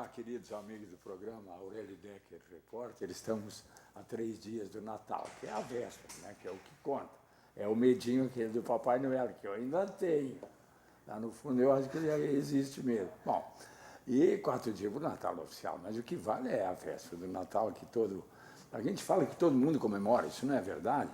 Olá, queridos amigos do programa Aurélio Decker Repórter. Estamos a 3 dias do Natal, que é a véspera, né? Que é o que conta. É o medinho aquele do Papai Noel, que eu ainda tenho. Lá no fundo eu acho que ele existe mesmo. Bom, e 4 dias para o Natal oficial, mas o que vale é a véspera do Natal, que todo... A gente fala que todo mundo comemora, isso não é verdade?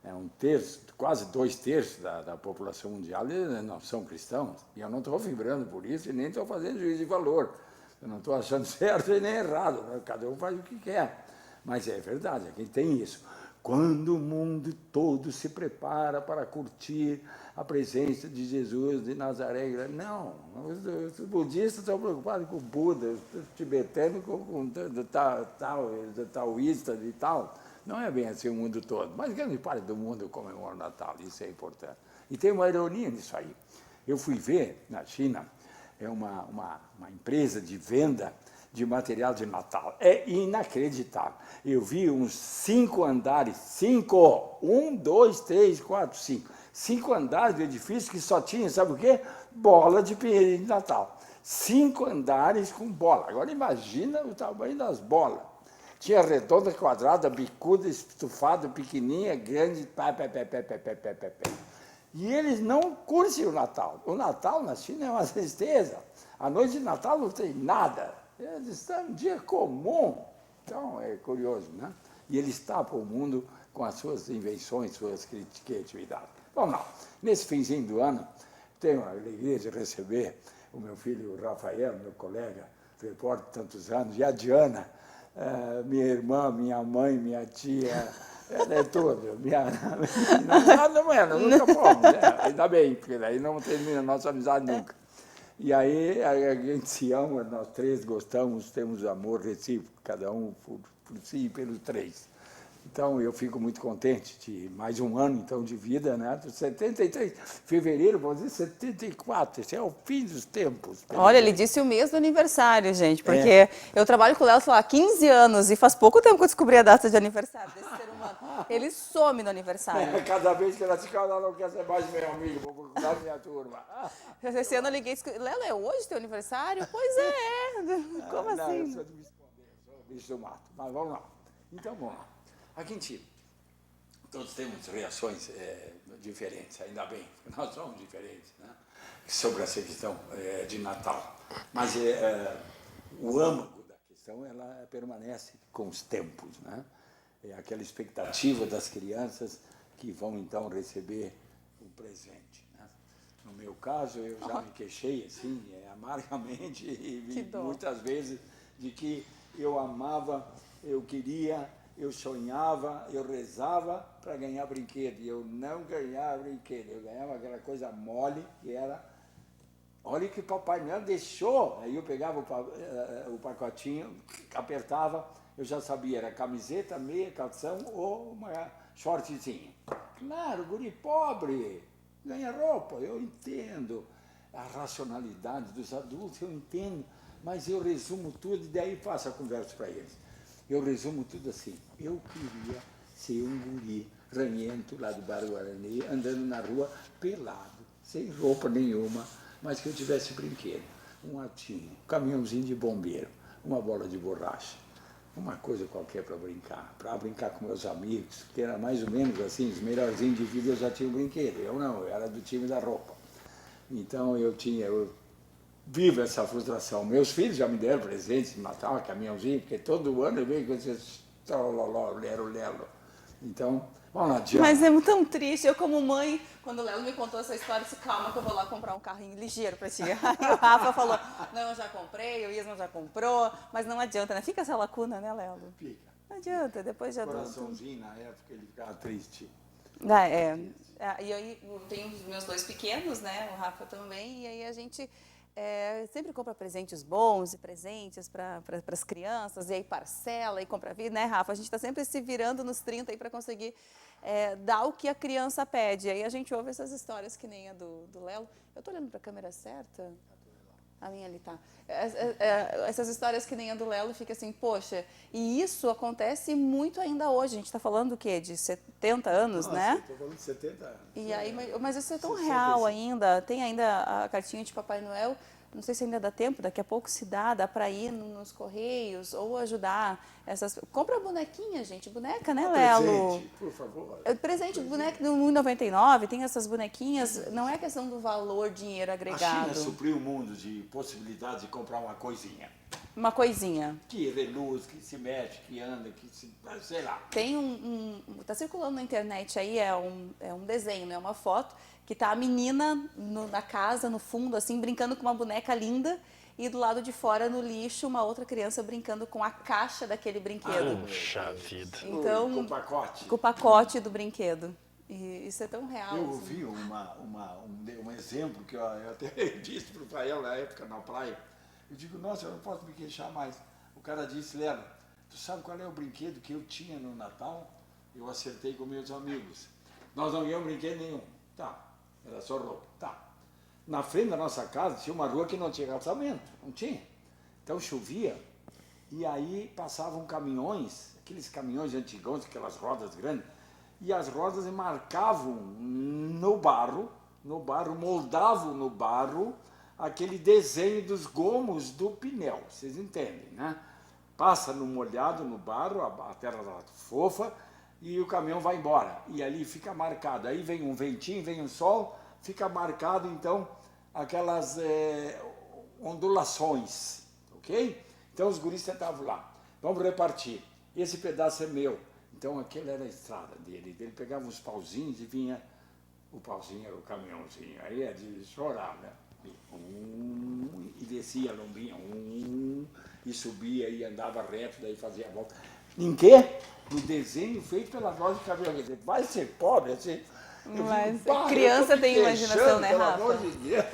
É um terço, quase 2/3 da população mundial não são cristãos. E eu não estou vibrando por isso e nem estou fazendo juízo de valor. Eu não estou achando certo e nem errado, né? Cada um faz o que quer. Mas é verdade, aqui tem isso. Quando o mundo todo se prepara para curtir a presença de Jesus de Nazaré, não, os budistas estão preocupados com o Buda, os tibetanos com o taoísta e tal. Não é bem assim o mundo todo, mas grande parte do mundo comemora o Natal, isso é importante. E tem uma ironia nisso aí. Eu fui ver na China, é uma empresa de venda de material de Natal. É inacreditável. Eu vi uns 5 andares, 1, 2, 3, 4, 5. 5 andares do edifício que só tinha, sabe o quê? Bola de pinheiro de Natal. 5 andares com bola. Agora imagina o tamanho das bolas. Tinha redonda, quadrada, bicuda, estufada, pequenininha, grande, pé. E eles não curtem o Natal. O Natal na China é uma tristeza. A noite de Natal não tem nada. Eles estão um dia comum. Então, é curioso, né? E eles tapam o mundo com as suas invenções, suas criatividades. Vamos lá. Nesse finzinho do ano, tenho a alegria de receber o meu filho Rafael, meu colega, repórter de tantos anos, e a Diana, minha irmã, minha mãe, minha tia, ela é tudo. Não, nunca fomos. Ainda bem, porque daí não termina a nossa amizade nunca. E aí a gente se ama, nós 3 gostamos, temos amor recíproco, cada um por si e pelos 3. Então, eu fico muito contente de mais um ano, então, de vida, né? 73, fevereiro, vamos dizer 74, esse é o fim dos tempos. Olha, ele disse o mês do aniversário, gente, porque eu trabalho com o Léo, sei lá, há 15 anos, e faz pouco tempo que eu descobri a data de aniversário desse ser humano. Ele some no aniversário. Cada vez que ela se casa, ela não quer ser mais meu amigo, vou procurar minha turma. Esse ano eu liguei e disse, Léo, é hoje teu aniversário? Pois é, como assim? Não, eu sou de me esconder, eu sou bicho do mato, mas vamos lá. Então, vamos lá. A gente, todos temos reações diferentes, ainda bem, nós somos diferentes, né? Sobre essa questão de Natal. Mas o âmago da questão, ela permanece com os tempos, né? É aquela expectativa das crianças que vão, então, receber um presente, né? No meu caso, eu já me queixei, assim, amargamente, e muitas vezes, de que eu amava, eu queria... Eu sonhava, eu rezava para ganhar brinquedo, e eu não ganhava brinquedo, eu ganhava aquela coisa mole, que era, olha que Papai Noel deixou, aí eu pegava o pacotinho, apertava, eu já sabia, era camiseta, meia, calção ou uma shortzinha. Claro, guri pobre, ganha roupa, eu entendo, a racionalidade dos adultos, eu entendo, mas eu resumo tudo e daí faço a conversa para eles. Eu resumo tudo assim, eu queria ser um guri ranhento lá do Bar Guarani, andando na rua pelado, sem roupa nenhuma, mas que eu tivesse brinquedo, um atinho, um caminhãozinho de bombeiro, uma bola de borracha, uma coisa qualquer para brincar com meus amigos, que era mais ou menos assim, os melhorzinhos de vida eu já tinha um brinquedo, eu não, eu era do time da roupa. Então eu vivo essa frustração. Meus filhos já me deram presentes de Natal, caminhãozinho, porque todo ano eu vejo que vocês lero. Então, vamos lá, Diana. Mas é tão triste. Eu, como mãe, quando o Léo me contou essa história, eu disse, calma que eu vou lá comprar um carrinho ligeiro para ti. Aí o Rafa falou, não, eu já comprei, o Isma já comprou, mas não adianta, né? Fica essa lacuna, né, Léo? Fica. Não adianta, depois já... Coraçãozinho, na época, ele ficava triste. E aí, eu tenho os meus 2 pequenos, né? O Rafa também, e aí a gente... sempre compra presentes bons e presentes para as crianças, e aí parcela e compra vida, né, Rafa? A gente está sempre se virando nos 30 aí para conseguir dar o que a criança pede. Aí a gente ouve essas histórias que nem a do Léo. Eu estou olhando para a câmera certa? A minha ali tá. Essas histórias que nem a do Léo, fica assim, poxa, e isso acontece muito ainda hoje. A gente está falando do quê? De 70 anos, né? Estou falando de 70 anos. E aí, mas isso é tão real ainda. Tem ainda a cartinha de Papai Noel. não sei se ainda dá tempo, daqui a pouco se dá para ir nos correios ou ajudar essas... Compra bonequinha, gente, boneca, né, Lelo? Presente, por favor. Presente, boneca do 1,99, tem essas bonequinhas, não é questão do valor, dinheiro A agregado. China supriu o mundo de possibilidades de comprar uma coisinha. Uma coisinha. Que reluz, que se mexe, que anda, que se... sei lá. Tem tá circulando na internet aí, é um desenho, né, uma foto, que tá a menina na casa, no fundo, assim, brincando com uma boneca linda, e do lado de fora, no lixo, uma outra criança brincando com a caixa daquele brinquedo. Puxa vida. Então, com o pacote. Com o pacote do brinquedo. E isso é tão real. Eu assim. ouvi um exemplo que eu até disse para o Fael na época na praia. Eu digo, nossa, eu não posso me queixar mais. O cara disse, Lelo, tu sabe qual é o brinquedo que eu tinha no Natal? Eu acertei com meus amigos. Nós não ganhamos brinquedo nenhum. Tá, era só roupa. Tá. Na frente da nossa casa tinha uma rua que não tinha calçamento, não tinha. Então chovia e aí passavam caminhões, aqueles caminhões antigos, aquelas rodas grandes, e as rodas marcavam no barro, moldavam no barro aquele desenho dos gomos do pneu, vocês entendem, né? Passa no molhado, no barro, a terra fofa, e o caminhão vai embora. E ali fica marcado. Aí vem um ventinho, vem um sol, fica marcado, então, aquelas ondulações, ok? Então os guris estavam lá. Vamos repartir. Esse pedaço é meu. Então aquele era a estrada dele. Ele pegava uns pauzinhos e vinha, o pauzinho era o caminhãozinho. Aí é de chorar, né? E descia a lombinha, e subia e andava reto, daí fazia a volta. Em quê? No desenho feito pela voz de cabelo. Quer dizer, vai ser pobre assim. Mas criança tem imaginação, né, Rafa? Pelo amor de Deus.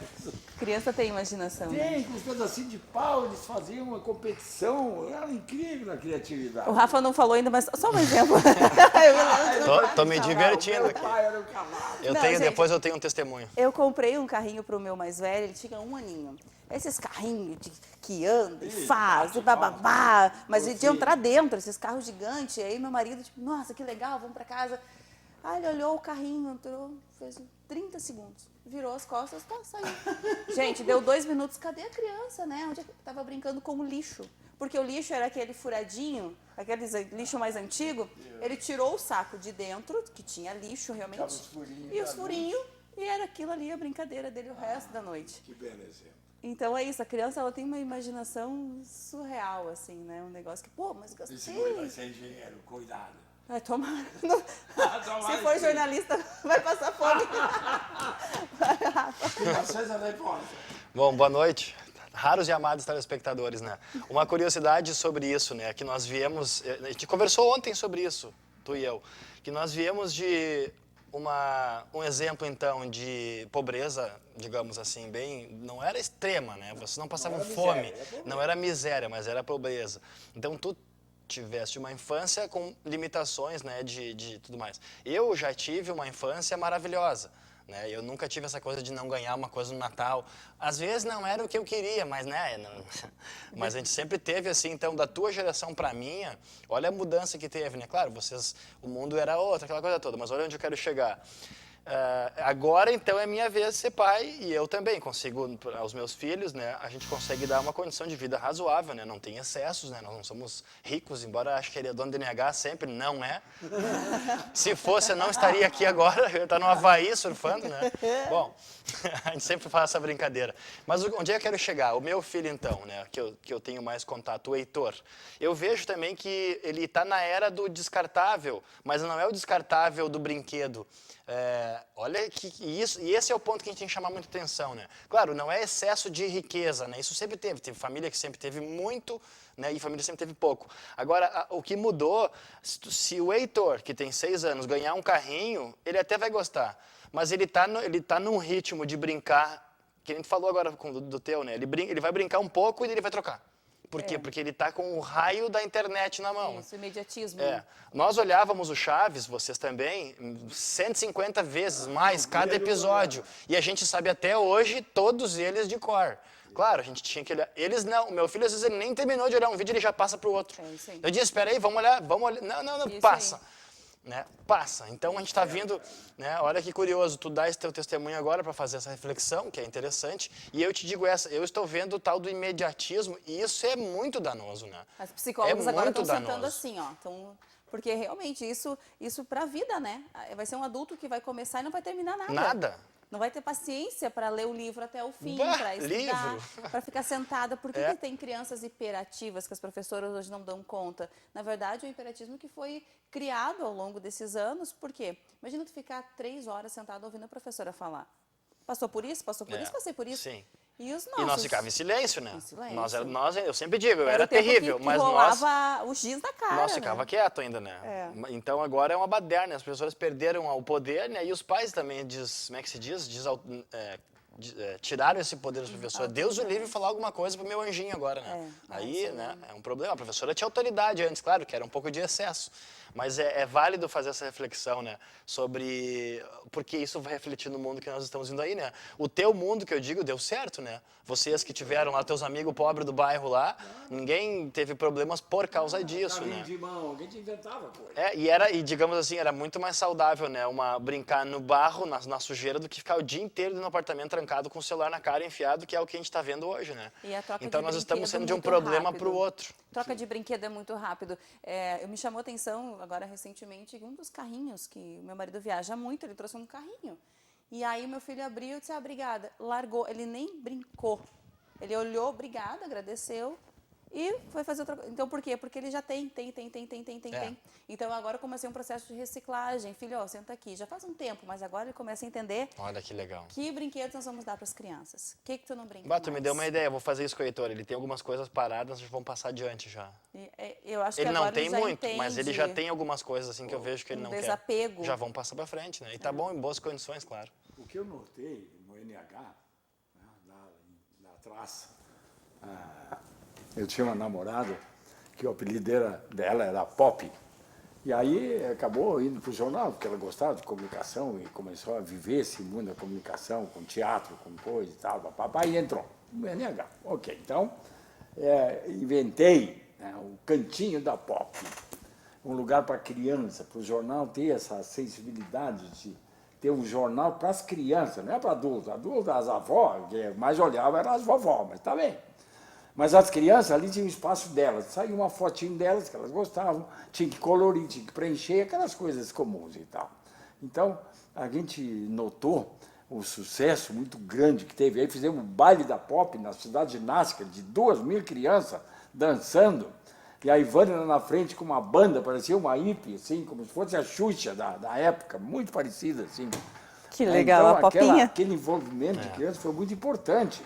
Criança tem imaginação. Tem, com os pedacinhos de pau, eles faziam uma competição. Era incrível a criatividade. O Rafa não falou ainda, mas só um exemplo. Tô me divertindo Meu aqui. pai era o cavalo. Eu Não, tenho, gente, depois eu tenho um testemunho. Eu comprei um carrinho pro meu mais velho, ele tinha 1 aninho. Esses carrinhos que anda e faz, e bababá, mas de entrar dentro, esses carros gigantes. E aí meu marido, tipo, nossa, que legal, vamos pra casa. Aí ele olhou o carrinho, entrou, fez 30 segundos, virou as costas, tá, saiu. Gente, deu 2 minutos, cadê a criança, né? Onde tava brincando com o lixo? Porque o lixo era aquele furadinho, aquele lixo mais antigo. Ele tirou o saco de dentro, que tinha lixo realmente, e os furinhos, e era aquilo ali, a brincadeira dele o resto da noite. Que belo exemplo. Então é isso, a criança ela tem uma imaginação surreal, assim, né? Um negócio que, pô, mas gostei. Esse guri vai ser engenheiro, cuidado. Ai, tomara. Se for jornalista, vai passar fome. Vocês a repórter. Bom, boa noite. Raros e amados telespectadores, né? Uma curiosidade sobre isso, né? Que nós viemos... A gente conversou ontem sobre isso, tu e eu. Que nós viemos de um exemplo, então, de pobreza, digamos assim, bem... Não era extrema, né? Vocês não passavam fome. Não era miséria, mas era pobreza. Então, tu tiveste uma infância com limitações, né, de tudo mais. Eu já tive uma infância maravilhosa, né? Eu nunca tive essa coisa de não ganhar uma coisa no Natal. Às vezes não era o que eu queria, mas, né, mas a gente sempre teve assim. Então, da tua geração para a minha, olha a mudança que teve, né? Claro, o mundo era outro, aquela coisa toda, mas olha onde eu quero chegar. Agora, então, é minha vez de ser pai, e eu também consigo, aos meus filhos, né, a gente consegue dar uma condição de vida razoável, né, não tem excessos, né, nós não somos ricos, embora acho que ele é dono do NH, sempre não é. Se fosse, eu não estaria aqui agora, eu ia estar no Havaí surfando, né. Bom, a gente sempre faz essa brincadeira. Mas onde eu quero chegar? O meu filho, então, né, que eu tenho mais contato, o Heitor, eu vejo também que ele está na era do descartável, mas não é o descartável do brinquedo. Olha que isso, e esse é o ponto que a gente tem que chamar muita atenção, né? Claro, não é excesso de riqueza, né? Isso sempre teve família que sempre teve muito, né? E família sempre teve pouco. Agora, o que mudou, se o Heitor, que tem 6 anos, ganhar um carrinho, ele até vai gostar, mas ele tá num ritmo de brincar, que a gente falou agora do teu, né? Ele vai brincar um pouco e ele vai trocar. Por quê? Porque ele está com o raio da internet na mão. Isso, imediatismo. Nós olhávamos o Chaves, vocês também, 150 vezes mais cada episódio. E a gente sabe até hoje todos eles de cor. Claro, a gente tinha que olhar. Eles não. Meu filho, às vezes, ele nem terminou de olhar um vídeo, ele já passa para o outro. É isso aí. Eu disse, espera aí, vamos olhar. Não, Isso passa. aí. né, passa. Então a gente está vindo, né, olha que curioso, tu dá esse teu testemunho agora para fazer essa reflexão, que é interessante, e eu te digo eu estou vendo o tal do imediatismo, e isso é muito danoso, né? As psicólogas agora estão sentando danoso. assim, ó, porque realmente isso para a vida, né? Vai ser um adulto que vai começar e não vai terminar nada. Nada. Não vai ter paciência para ler o livro até o fim, Bah, para estudar, livro. para ficar sentada. Por que tem crianças hiperativas que as professoras hoje não dão conta? Na verdade, o hiperatismo que foi criado ao longo desses anos, por quê? Imagina tu ficar 3 horas sentado ouvindo a professora falar. Passou por isso, passei por isso. Sim. E os nossos... E nós ficávamos em silêncio, né? Em silêncio. Eu sempre digo, eu Era era o tempo terrível, que mas rolava o giz da cara, nós ficava né? quieto ainda, né? É. Então agora é uma baderna, as pessoas perderam o poder, né? E os pais também, como é que se diz? Tiraram esse poder dos professores. Deus o livre de falar alguma coisa pro meu anjinho agora, né? Aí, né, é um problema. A professora tinha autoridade antes, claro, que era um pouco de excesso. Mas é válido fazer essa reflexão, né? Sobre... Porque isso vai refletir no mundo que nós estamos indo aí, né? O teu mundo, que eu digo, deu certo, né? Vocês que tiveram lá, teus amigos pobres do bairro lá, ninguém teve problemas por causa disso, né? De mão, alguém te inventava coisa. E digamos assim, era muito mais saudável, né? Brincar no barro, na sujeira, do que ficar o dia inteiro no apartamento trancado com o celular na cara enfiado, que é o que a gente está vendo hoje, né? E a troca Então de nós estamos sendo de um muito problema rápido. para o outro. Troca de brinquedo é muito rápido. Me chamou a atenção, agora recentemente, um dos carrinhos que o meu marido viaja muito, ele trouxe um carrinho. E aí meu filho abriu e disse, obrigada. Largou, ele nem brincou. Ele olhou, obrigada, agradeceu e foi fazer outra coisa. Então, por quê? Porque ele já tem. Então, agora eu comecei um processo de reciclagem. Filho, ó, senta aqui. Já faz um tempo, mas agora ele começa a entender. Olha que legal. Que brinquedos nós vamos dar para as crianças. O que tu não brinca Bah, tu mais? me deu uma ideia, eu vou fazer isso com o Heitor. Ele tem algumas coisas paradas, vamos passar adiante já. Eu acho Ele que não agora tem já muito, mas ele já entende tem algumas coisas assim que eu vejo que ele não desapego. quer. Já vão passar para frente, né? E tá bom, em boas condições, claro. O que eu notei no NH, né, na traça, eu tinha uma namorada que o apelido dela era Pop. E aí acabou indo para o jornal, porque ela gostava de comunicação e começou a viver esse mundo da comunicação, com teatro, com coisa e tal. Papai entrou no NH. Ok, então inventei, né, o cantinho da Pop. Um lugar para criança, para o jornal ter essa sensibilidade de ter um jornal para as crianças, não é para adultos. Adultos, as avós, que mais olhavam eram as vovós, mas tá bem. Mas as crianças ali tinham o espaço delas, saía uma fotinho delas que elas gostavam, tinha que colorir, tinha que preencher, aquelas coisas comuns e tal. Então, a gente notou o sucesso muito grande que teve. Aí fizemos um baile da Pop na cidade ginástica, de 2.000 crianças dançando, e a Ivânia na frente com uma banda, parecia uma hippie, assim, como se fosse a Xuxa da época, muito parecida, assim. Que legal, então, a Popinha. Aquele envolvimento de crianças foi muito importante.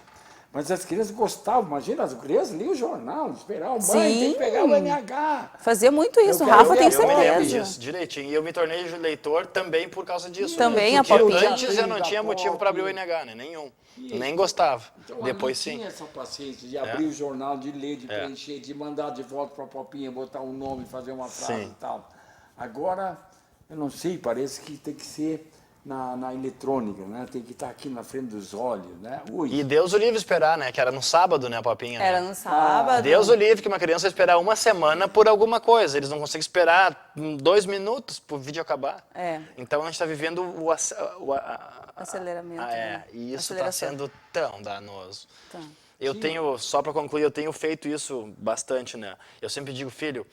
Mas as crianças gostavam, imagina, as crianças liam o jornal, esperavam, mãe, tem que pegar o NH. Fazia muito isso, Eu Rafa tem Eu me lembro certeza. disso, direitinho. E eu me tornei leitor também por causa disso. Também, né? a Porque Popinha. antes eu não tinha motivo para abrir o NH, né? Nenhum. Nem gostava. Então, Depois ali sim. tinha essa paciência de abrir o jornal, de ler, de preencher, de mandar de volta para a Popinha, botar um nome, fazer uma frase e tal. Agora, eu não sei, parece que tem que ser na eletrônica, né? Tem que estar aqui na frente dos olhos, né? Ui. E Deus o livre esperar, né? Que era no sábado, né, a Popinha? Era né? no sábado. Deus o livre que uma criança esperar uma semana por alguma coisa. Eles não conseguem esperar 2 minutos para o vídeo acabar. Então a gente está vivendo o aceleramento. né? E isso está Aceleração. sendo tão danoso. Tá. Eu tenho, só para concluir, eu tenho feito isso bastante, né? Eu sempre digo, filho,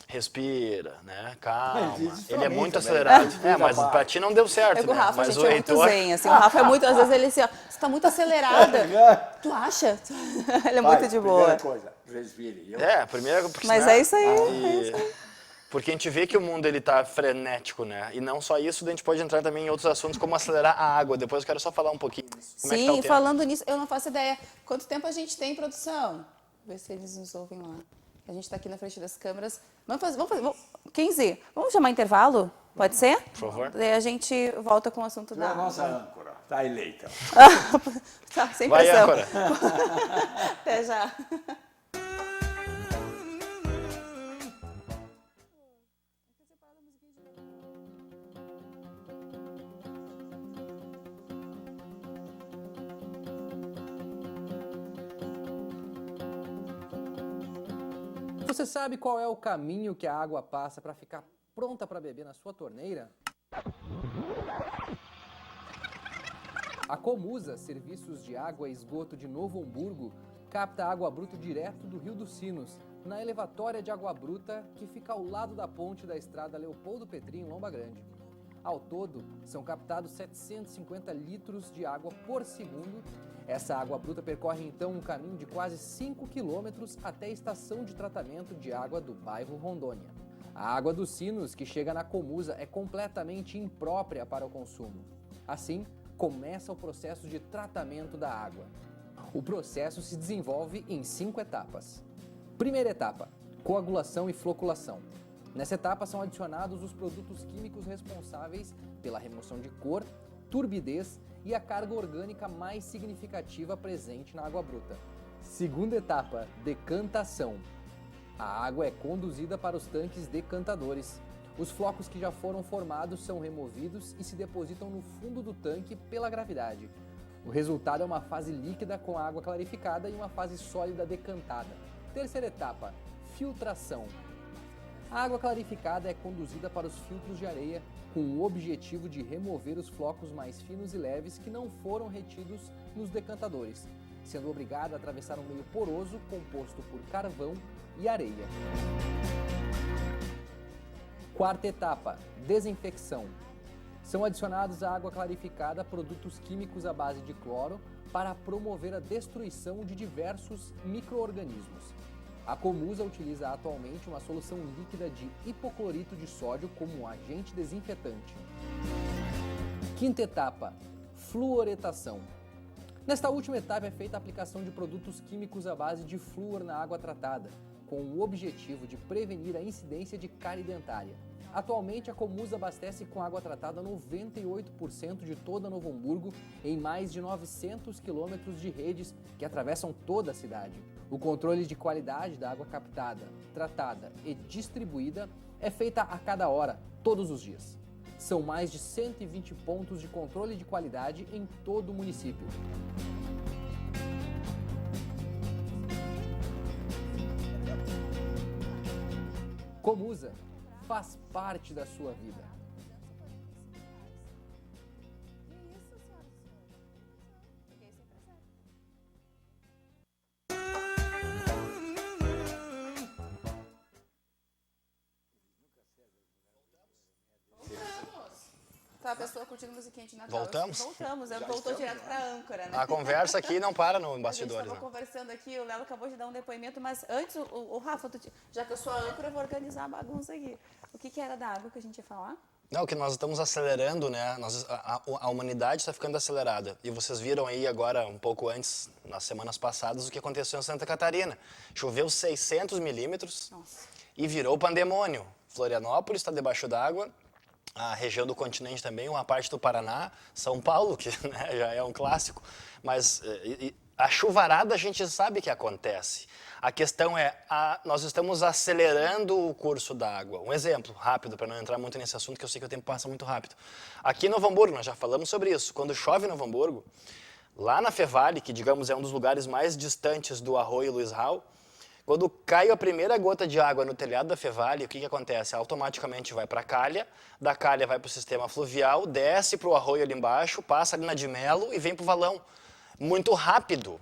respira, né? Calma. Ele é muito acelerado. Mas para ti não deu certo, É que o né? Rafa, Mas a gente o é muito Heitor... zen, assim. O Rafa é muito, às vezes ele assim, ó, você tá muito acelerada. Tu acha? Ele é muito de boa. Primeira coisa, respire. Primeiro... Porque, Mas né? é isso aí. Porque a gente vê que o mundo ele tá frenético, né? E não só isso, a gente pode entrar também em outros assuntos, como acelerar a água. Depois eu quero só falar um pouquinho. Como é que tá o tempo? Falando nisso, eu não faço ideia. Quanto tempo a gente tem em produção? Ver se eles nos ouvem lá. A gente está aqui na frente das câmeras. Vamos fazer 15, vamos chamar intervalo? Pode ser? Por favor. Daí a gente volta com o assunto Tu é a da... nossa âncora, tá eleita. Tá, sem Vai, pressão. âncora. Até já. Você sabe qual é o caminho que a água passa para ficar pronta para beber na sua torneira? A Comusa, Serviços de Água e Esgoto de Novo Hamburgo, capta água bruta direto do Rio dos Sinos, na elevatória de água bruta que fica ao lado da ponte da estrada Leopoldo Petri, em Lomba Grande. Ao todo, são captados 750 litros de água por segundo. Essa água bruta percorre então um caminho de quase 5 quilômetros até a estação de tratamento de água do bairro Rondônia. A água dos Sinos que chega na Comusa é completamente imprópria para o consumo. Assim, começa o processo de tratamento da água. O processo se desenvolve em 5 etapas. Primeira etapa, coagulação e floculação. Nessa etapa são adicionados os produtos químicos responsáveis pela remoção de cor, turbidez e a carga orgânica mais significativa presente na água bruta. Segunda etapa, decantação. A água é conduzida para os tanques decantadores. Os flocos que já foram formados são removidos e se depositam no fundo do tanque pela gravidade. O resultado é uma fase líquida com água clarificada e uma fase sólida decantada. Terceira etapa, filtração. A água clarificada é conduzida para os filtros de areia com o objetivo de remover os flocos mais finos e leves que não foram retidos nos decantadores, sendo obrigada a atravessar um meio poroso composto por carvão e areia. Quarta etapa, desinfecção. São adicionados à água clarificada produtos químicos à base de cloro para promover a destruição de diversos micro-organismos. A Comusa utiliza atualmente uma solução líquida de hipoclorito de sódio como agente desinfetante. Quinta etapa, fluoretação. Nesta última etapa é feita a aplicação de produtos químicos à base de flúor na água tratada, com o objetivo de prevenir a incidência de cárie dentária. Atualmente, a Comusa abastece com água tratada 98% de toda Novo Hamburgo em mais de 900 quilômetros de redes que atravessam toda a cidade. O controle de qualidade da água captada, tratada e distribuída é feita a cada hora, todos os dias. São mais de 120 pontos de controle de qualidade em todo o município. Comusa faz parte da sua vida. Tá, a pessoa curtindo musiquinha de Natal. Voltamos? Voltamos, voltou direto pra âncora, né? A conversa aqui não para no A gente bastidores, estava né? conversando aqui, o Lelo acabou de dar um depoimento, mas antes, o Rafa, já que eu sou a âncora, eu vou organizar a bagunça aqui. O que era da água que a gente ia falar? Não, que nós estamos acelerando, né? A humanidade está ficando acelerada. E vocês viram aí agora, um pouco antes, nas semanas passadas, o que aconteceu em Santa Catarina. Choveu 600 milímetros. Nossa. E virou pandemônio. Florianópolis está debaixo d'água, a região do continente também, uma parte do Paraná, São Paulo, que né, já é um clássico. Mas a chuvarada a gente sabe que acontece. A questão é, nós estamos acelerando o curso da água. Um exemplo rápido, para não entrar muito nesse assunto, que eu sei que o tempo passa muito rápido. Aqui em Novo Hamburgo, nós já falamos sobre isso, quando chove em Novo Hamburgo, lá na Fevale, que digamos é um dos lugares mais distantes do arroio Luiz Rau, quando cai a primeira gota de água no telhado da Fevale, o que acontece? Automaticamente vai para a calha, da calha vai para o sistema fluvial, desce para o arroio ali embaixo, passa ali na de Melo e vem para o valão. Muito rápido.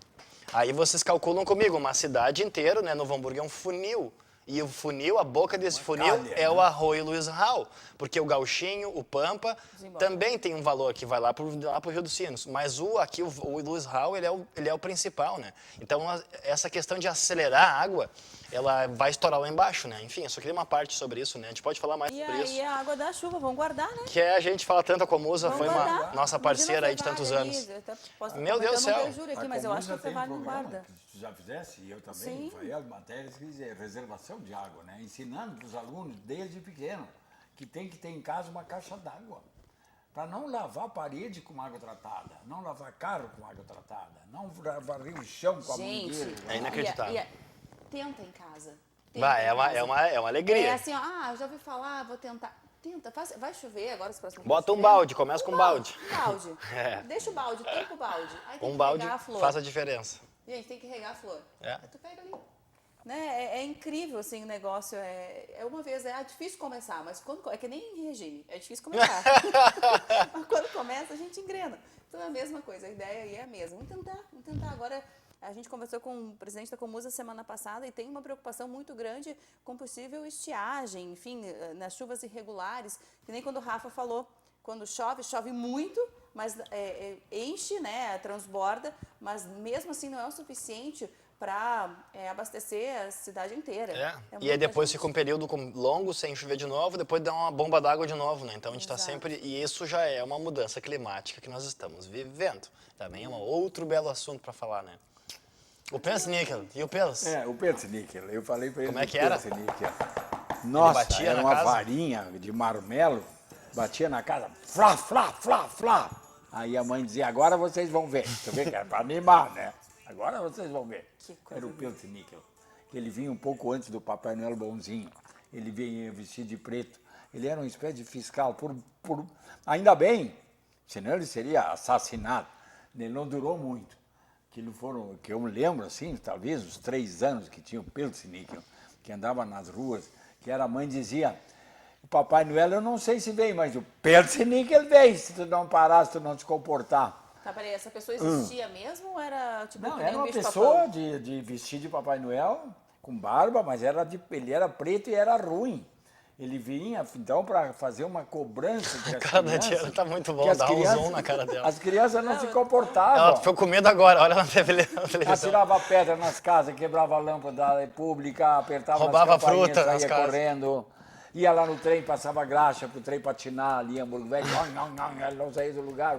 Aí vocês calculam comigo, uma cidade inteira, né? Novo Hamburgo é um funil. E o funil, a boca desse funil é o arroio Luiz Rau. Porque o Gauchinho, o Pampa, também tem um valor que vai lá pro Rio dos Sinos. Mas aqui o Luiz Rau, ele é o principal, né? Então, essa questão de acelerar a água, ela vai estourar lá embaixo, né? Enfim, eu só queria uma parte sobre isso, né? A gente pode falar mais sobre isso. E a água da chuva, vamos guardar, né? Que a gente fala tanto, a Comusa foi uma nossa Imagina parceira aí de Fevale tantos ali, anos. Meu Deus do céu. Eu não juro aqui, mas eu acho que a Fevale não guarda. Se tu já fizesse, e eu também, Sim. foi as matérias que dizer reservação de água, né? Ensinando para os alunos desde pequeno que tem que ter em casa uma caixa d'água. Para não lavar a parede com água tratada, não lavar carro com água tratada, não varrer o chão com a mangueira. É inacreditável. Tenta em casa. Vai, é uma alegria. É assim, ó, já ouvi falar, vou tentar. Tenta, vai chover agora os próximos Bota um dias. balde, começa com um balde. Um balde. É. Deixa o balde, tampa o balde. Aí tem Um que balde regar a flor. faz a diferença. Gente, tem que regar a flor. É. Aí tu pega ali. né? É incrível, assim, o negócio. É uma vez, é difícil começar, mas quando é que nem em regime, é difícil começar. Mas quando começa, a gente engrena. Então é a mesma coisa, a ideia aí é a mesma. Vamos tentar. Agora, a gente conversou com o presidente da Comusa semana passada e tem uma preocupação muito grande com possível estiagem, enfim, nas chuvas irregulares, que nem quando o Rafa falou, quando chove muito, mas enche, né, transborda, mas mesmo assim não é o suficiente para abastecer a cidade inteira. E aí depois fica um período longo sem chover de novo, depois dá uma bomba d'água de novo, né? Então a gente está sempre... E isso já é uma mudança climática que nós estamos vivendo. Também é um outro belo assunto para falar, né? O Pence-Níquel. E o Pels? O Pence-Níquel. Eu falei para ele. Como é que era? Nossa, batia era na uma casa? varinha de marmelo, batia na casa, flá, flá, flá, flá. Aí a mãe dizia, agora vocês vão ver. Você vê que era para animar, né? Agora vocês vão ver. Era o Pence-Níquel. Ele vinha um pouco antes do Papai Noel bonzinho. Ele vinha vestido de preto. Ele era uma espécie de fiscal. Ainda bem, senão ele seria assassinado. Ele não durou muito. Que eu me lembro, assim, talvez os 3 anos que tinha o Pence-Níquel, que andava nas ruas, que a mãe dizia, o Papai Noel eu não sei se vem, mas o Pence-Níquel vem, se tu não parar, se tu não te comportar. Tá, peraí, essa pessoa existia mesmo ou era tipo Não, que era nem um uma bicho-papão? pessoa de vestir de Papai Noel, com barba, mas ele era preto e era ruim. Ele vinha, então, para fazer uma cobrança de A cara da Diana tá muito bom, dá um zoom na cara dela. As crianças não se comportavam. Ela ficou com medo agora, olha na televisão. Atirava pedra nas casas, quebrava a lâmpada pública, apertava Roubava as campainhas, fruta nas saía casas. correndo. Ia lá no trem, passava graxa pro trem patinar ali em Hamburgo Velho. Não saía do lugar.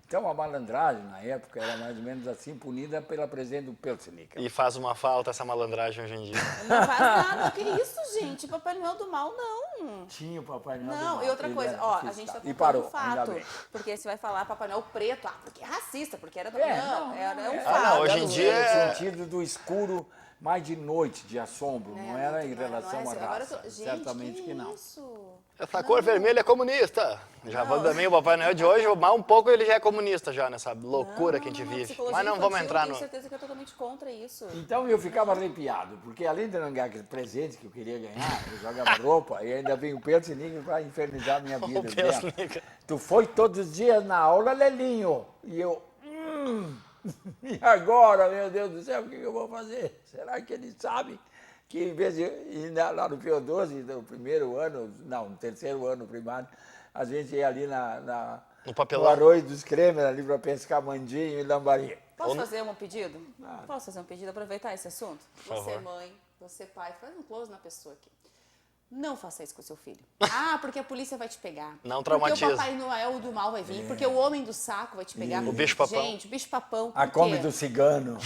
Então a malandragem, na época, era mais ou menos assim, punida pela presença do Pence-Níquel. E faz uma falta essa malandragem hoje em dia. Não faz nada. Que isso, gente? Papai Noel do mal, não. Tinha o Papai Noel. Não, e outra coisa, a gente tá E contando parou, um ainda fato. bem. Porque você vai falar Papai Noel preto, porque é racista, porque era do... Não, era um não, fato. hoje em dia No sentido do escuro, mais de noite, de assombro, não era em relação à Agora raça. gente, Certamente que não. Isso? essa cor vermelha é comunista. Já vou também o Papai Noel de hoje, mais um pouco ele já é comunista já, nessa loucura que a gente vive. Mas não vamos entrar Eu no... tenho certeza que é totalmente contra isso. Então eu ficava arrepiado, porque além de não ganhar aquele presente que eu queria ganhar, eu jogava roupa e ainda veio o Pence-Níquel para infernizar a minha vida. Pence-Níquel. Tu foi todos os dias na aula, Lelinho? E eu, e agora, meu Deus do céu, o que eu vou fazer? Será que ele sabe que em vez de ir lá no Pio 12, no primeiro ano, não, no terceiro ano primário, a gente ia ali No papelão. no Arroio dos Cremer, ali para pescar mandinho e lambari. Posso fazer um pedido? Posso fazer um pedido? Aproveitar esse assunto? Por Você, favor. mãe, você, pai, faz um close na pessoa aqui. Não faça isso com o seu filho. Porque a polícia vai te pegar. Não Porque traumatiza. o Papai Noel do mal vai vir. Porque o homem do saco vai te pegar. O bicho-papão. Gente, o bicho-papão. A come do cigano.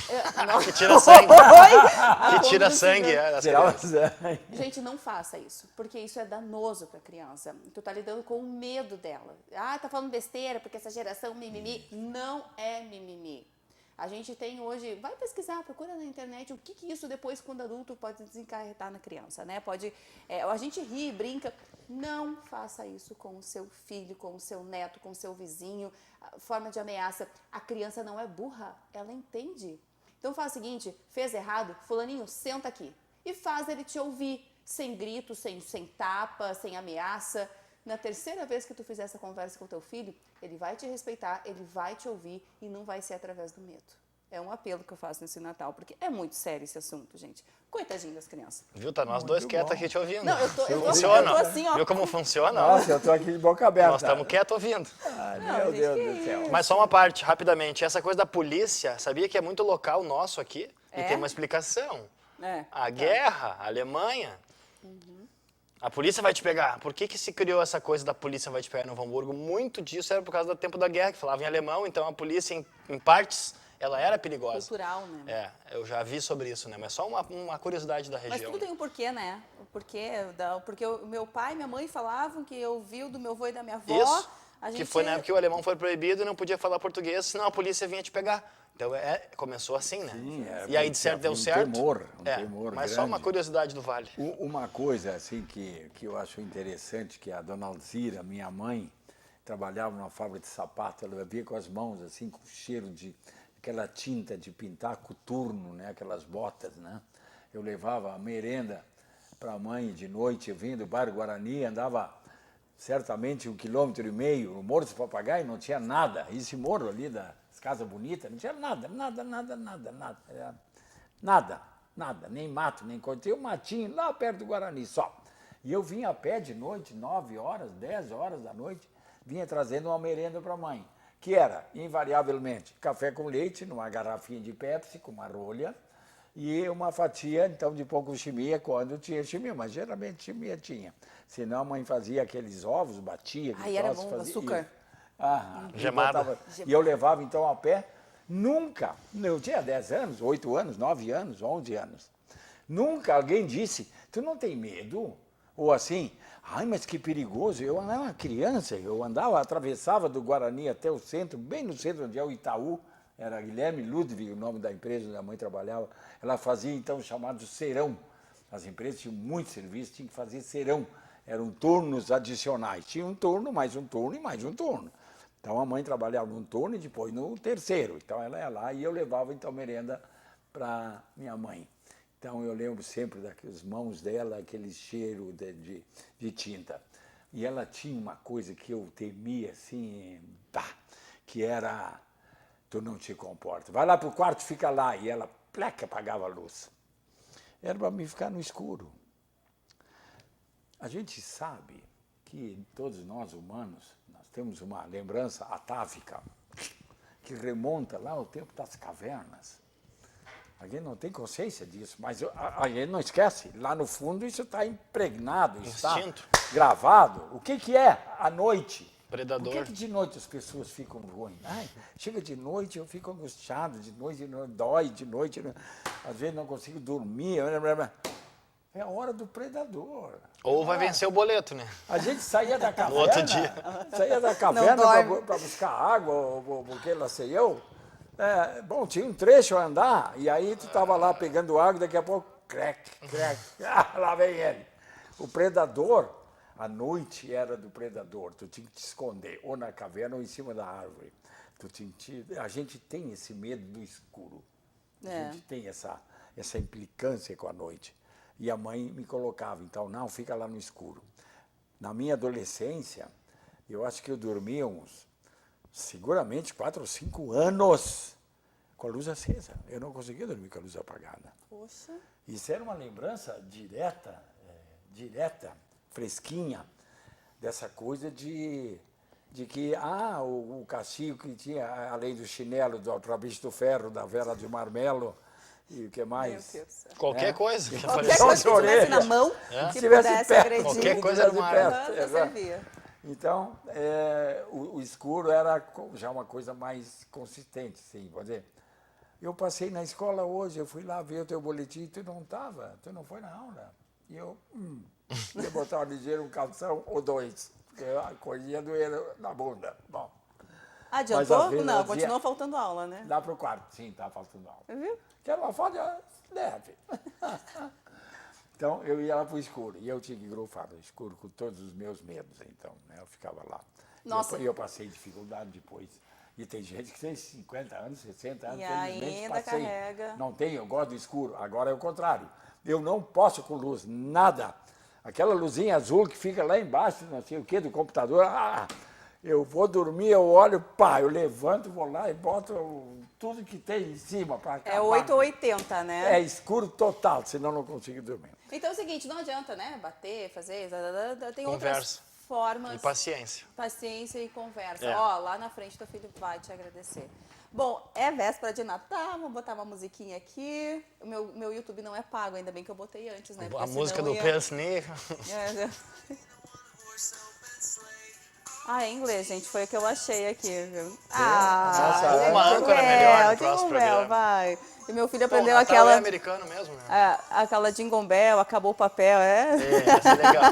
Que tira sangue. Que Que tira sangue. Das Tirar crianças. o sangue. Gente, não faça isso, porque isso é danoso para a criança. Tu tá lidando com o medo dela. Tá falando besteira, porque essa geração mimimi não é mimimi. A gente tem hoje, vai pesquisar, procura na internet o que isso depois, quando adulto, pode desencarretar na criança, né? A gente ri, brinca. Não faça isso com o seu filho, com o seu neto, com o seu vizinho. Forma de ameaça. A criança não é burra, ela entende. Então faz o seguinte, fez errado, fulaninho, senta aqui. E faz ele te ouvir, sem grito, sem tapa, sem ameaça. Na terceira vez que tu fizer essa conversa com o teu filho, ele vai te respeitar, ele vai te ouvir e não vai ser através do medo. É um apelo que eu faço nesse Natal, porque é muito sério esse assunto, gente. Coitadinho das crianças. Viu? Tá nós dois quietos aqui te ouvindo. Não, eu tô Funciona. assim, ó. Viu como funciona? Nossa, eu tô aqui de boca aberta. Nós estamos quietos ouvindo. Ai, Não, meu gente, Deus que do céu. Mas só uma parte, rapidamente. Essa coisa da polícia, sabia que é muito local nosso aqui? E tem uma explicação. A guerra, a Alemanha, a polícia vai te pegar. Por que se criou essa coisa da polícia vai te pegar em Novo Hamburgo? Muito disso era por causa do tempo da guerra, que falava em alemão, então a polícia, em partes, ela era perigosa. Cultural, né? Eu já vi sobre isso, né? Mas só uma curiosidade da Mas região. tudo tem um porquê, né? Porque o meu pai e minha mãe falavam que eu ouvi do meu avô e da minha avó. Isso, que foi na época que o alemão foi proibido e não podia falar português, senão a polícia vinha te pegar. Então começou assim, né? Sim, e aí de certo deu certo. Temor mas só grande. uma curiosidade do Vale. Uma coisa assim que eu acho interessante, que a dona Alzira, minha mãe, trabalhava numa fábrica de sapato, ela via com as mãos assim, com cheiro de aquela tinta de pintar coturno, né? Aquelas botas, né? eu levava a merenda para a mãe de noite, eu vim do bairro Guarani, andava certamente 1,5 km, no Morro dos Papagaios não tinha nada. Esse morro ali das Casas Bonitas, não tinha nada, nada, nem mato, nem coisa. Tinha um matinho lá perto do Guarani só. E eu vinha a pé de noite, 9 horas, 10 horas da noite, vinha trazendo uma merenda para a mãe, que era, invariavelmente, café com leite, numa garrafinha de Pepsi, com uma rolha, e uma fatia, então, de pão com chimia, quando tinha chimia, mas geralmente chimia tinha. Senão a mãe fazia aqueles ovos, batia, Ai, era bom, açúcar. Gemada. E eu levava, então, a pé. Nunca, eu tinha 10 anos, 8 anos, 9 anos, 11 anos. Nunca alguém disse, tu não tem medo? Ou assim, ai, mas que perigoso. Eu era uma criança, eu andava, atravessava do Guarani até o centro, bem no centro onde é o Itaú, era Guilherme Ludwig, o nome da empresa onde a mãe trabalhava. Ela fazia, então, o chamado serão. As empresas tinham muito serviço, tinham que fazer serão. Eram turnos adicionais. Tinha um turno, mais um turno e mais um turno. Então, a mãe trabalhava num turno e depois no terceiro. Então, ela ia lá e eu levava, então, merenda para minha mãe. Então, eu lembro sempre das mãos dela, aquele cheiro de tinta. E ela tinha uma coisa que eu temia, assim, que era, tu não te comporta. Vai lá para o quarto, fica lá. E ela, pleca, apagava a luz. Era para mim ficar no escuro. A gente sabe que todos nós humanos, nós temos uma lembrança atávica que remonta lá ao tempo das cavernas. A gente não tem consciência disso, mas a gente não esquece. Lá no fundo isso está impregnado, Instinto. está gravado. O que é a noite? Predador. Por que de noite as pessoas ficam ruins? Ai, chega de noite, eu fico angustiado, de noite dói, de noite às vezes não consigo dormir. É a hora do predador. Ou vai vencer o boleto, né? A gente saía da caverna, outro dia. saía da caverna para buscar água, ou porque lá sei eu. Bom, tinha um trecho a andar, e aí tu estava lá pegando água, daqui a pouco, crec, lá vem ele. O predador, a noite era do predador, tu tinha que te esconder, ou na caverna ou em cima da árvore. A gente tem esse medo do escuro, a gente tem essa implicância com a noite. E a mãe me colocava, então, não, fica lá no escuro. Na minha adolescência, eu acho que eu dormia seguramente 4 ou 5 anos com a luz acesa. Eu não conseguia dormir com a luz apagada. Poxa. Isso era uma lembrança direta, fresquinha, dessa coisa de que, o castigo que tinha, além do chinelo, do trabicho do ferro, da vela de marmelo, e o que mais? Meu Deus. Qualquer coisa que Qualquer aparecer. coisa que tivesse na mão, que pudesse agredir. Qualquer coisa era uma arma. Você servia. Então, o escuro era já uma coisa mais consistente, sim, pode dizer. Eu passei na escola hoje, eu fui lá ver o teu boletim, tu não estava, tu não foi na aula. E eu ia botar ligeiro um calção ou 2, porque a coisa ia doer na bunda. Bom, Adiantou? Não, continuou faltando aula, né? dá para o quarto, sim, está faltando aula. Viu? Que era uma falha leve. Então, eu ia lá para o escuro, e eu tinha que grufar no escuro com todos os meus medos, então, né? Eu ficava lá. Nossa. E eu passei dificuldade depois. E tem gente que tem 50 anos, 60 anos, E felizmente ainda passei. carrega. Não tem, eu gosto do escuro. Agora é o contrário. Eu não posso com luz, nada. Aquela luzinha azul que fica lá embaixo, não sei o que, do computador, eu vou dormir, eu olho, eu levanto, vou lá e boto tudo que tem em cima para acabar. É 8 ou 80, né? É escuro total, senão não consigo dormir. Então é o seguinte, não adianta, né? Bater, fazer, tem Conversa. outras formas. E paciência. Paciência e conversa. É. Ó, lá na frente teu filho vai te agradecer. Bom, é véspera de Natal, vamos botar uma musiquinha aqui. O meu YouTube não é pago, ainda bem que eu botei antes, né? A Porque música senão do Pensney. É em inglês, gente, foi o que eu achei aqui, viu? Nossa, uma âncora melhor no próximo programa. vai. E meu filho Bom, aprendeu Natal aquela... é americano mesmo, né? aquela Jingle Bell, acabou o papel, Essa é legal.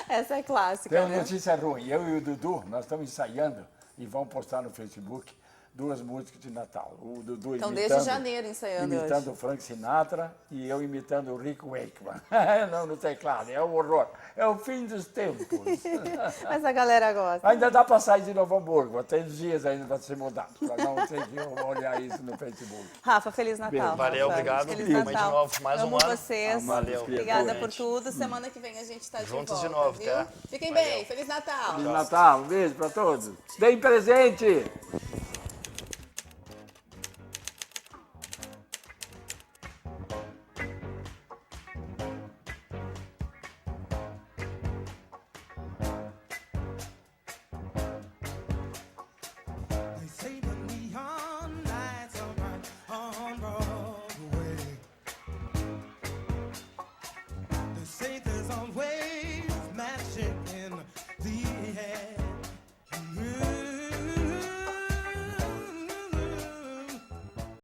Essa é clássica, Tem uma né? notícia ruim. Eu e o Dudu, nós estamos ensaiando e vamos postar no Facebook duas músicas de Natal. O Dudu Então, imitando, desde janeiro ensaiando imitando hoje. o Frank Sinatra e eu imitando o Rick Wakeman. Não, no teclado, é um horror. É o fim dos tempos. Mas a galera gosta. Ainda dá para sair de Novo Hamburgo, tem uns dias ainda para ser mudado, para não ter que olhar isso no Facebook. Rafa, Feliz Natal. Valeu, Rafa. obrigado. Feliz Tamo aí Natal. de novo, mais um Amo ano. vocês. Valeu. Obrigada por Gente. tudo. Semana que vem a gente está de volta. Juntos de novo, viu? tá? Fiquem bem. Feliz Natal. Feliz Natal, um beijo para todos. Deem presente! They say the neon lights are bright on Broadway. They say there's always